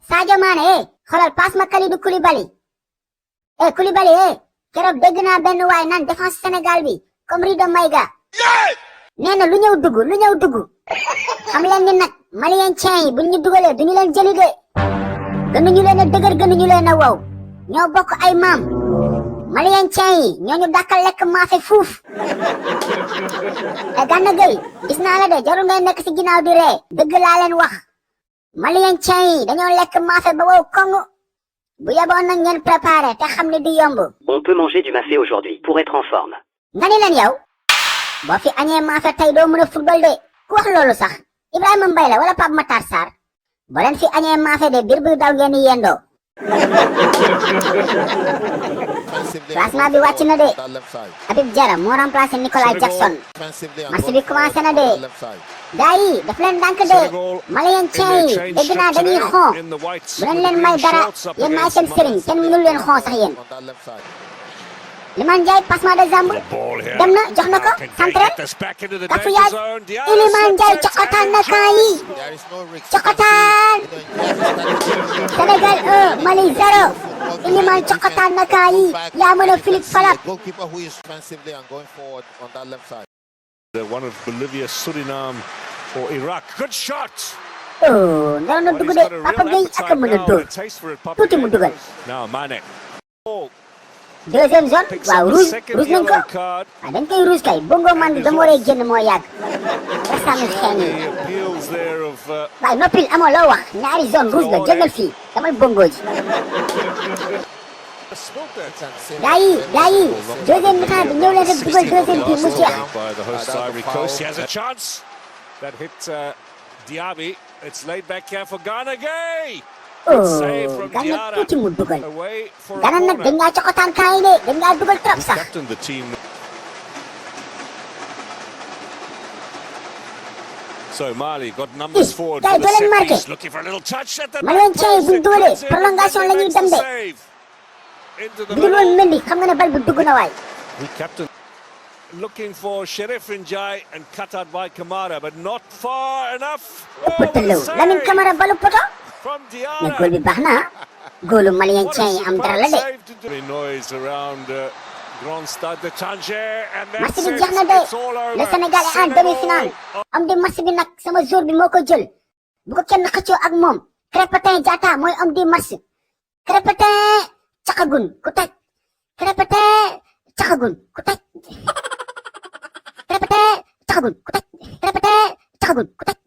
Sadio Mané xoolal passe ma Kalidou Koulibaly Koulibaly keroog dégg naa benn waay naan défense Sénégal bi comme Rido Maïga nee na lu ñëw dugg xam leen ni nag malien yi buñ ñu dugalee duñu leen jëli de gënuñu leen a dëgër gënuñu leen a wow ñoo bokk ay maam malien yi ñoo ñu dàkkal lekk maafe fuuf Gana Gueye gis naa la de jarul ngay nekk ci ginnaaw di ree dëgg laa leen wax malien yi dañoo lekk maafe ba wow koŋ bu yeboon nag ngeen préparé te xam ne du yomb. On peut manger du mafé aujourd'hui pour être en forme. nga ni leen yow boo fi añee maafe tey doo mën a football de ku wax loolu sax Ibrahima Mbaye la wala Pape Matar Sarr boo leen fi añee maafe de biir bi daw ngeen di yendoo. classement bi wàcc na de Habib Diarra moo remplacé Nicolas Jackson match bi commencé na de gars yi daf leen ndànk de malien yi dégg naa dañuy xon bu leen may dara yéen maay seen sëriñ kenn mënul leen xon sax yéen. Iliman Ndiaye passement de jambe dem na jox na ko centré cafouillage Iliman Ndiaye coxotaan na camp yi coxotaan Sénégal 1 Mali 0 Iliman coxotaan na camp yi yaa mën a Philippe Falak. One of Bolivia, Suriname or Iraq. Good shot. Ndara na dugg de Papa Gueye ak a mën a dóor tuuti mu dugal. Now Mané. Deuxième zone waaw rouge nañ ko dañ koy rouge kay bongo man bi ba mu waree génn moo yàgg ba sànni xeeñ yi waaye noppil amoo loo wax ñaari zone rouge la jëngal fii damal bongo ji. gaa yi deuxième mi-temps bi ñëw leen rek dugal deuxième bi mu jeex. That hit Diaby. It's laid back here for Gana Gueye. Gana tuuti mu dugal Gana nag dañ ngaa coxotaan kaay de dañ ngaa dugal trop sax. So Mali got numbers forward for the set piece, looking for a little touch at the Malien yi buñ dugalee prolongation la ñuy dem de bu dul woon Mendy xam nga ne bal bi dugg na waay. Captain looking for Sheriff Njai and cut out by Kamara, but not far enough. Lamine Camara balu poto mais góol bi baax na góolu malien yi am dara la de. match bi jeex na de le Sénégal est en demi-finale am di match bi nag sama jour bi moo ko jël bu ko kenn xëccoo ak moom Krépin Diatta mooy am di match Krépin caxagun ku taj Krépin caxagun ku taj Krépin caxagun ku taj Krépin caxagun ku taj